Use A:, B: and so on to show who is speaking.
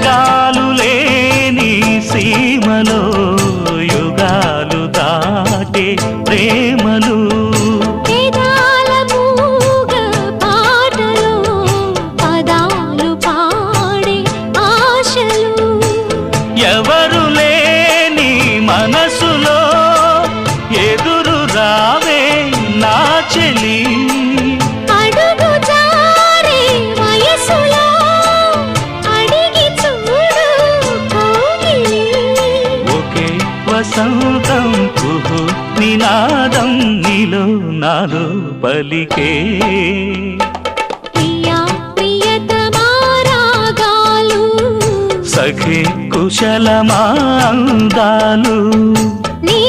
A: గాలు లేని సీమలో యుగాలు దాటే ప్రేమలు
B: వేదాల మూగ పాటలో పదాలు పాడే ఆశలు
A: ఎవరు లేని మనసులో ఎదురు రావే నా చెలి
B: అడుగు జారే వయసులో అడిగి చూడు కౌగిలి
A: ఒకే వసంతం కుహు నినాదం నీలో నాలో పలికే
B: ప్రియా ప్రియతమా రాగాలు
A: సఖే కుశలమా అందాలు
B: నీ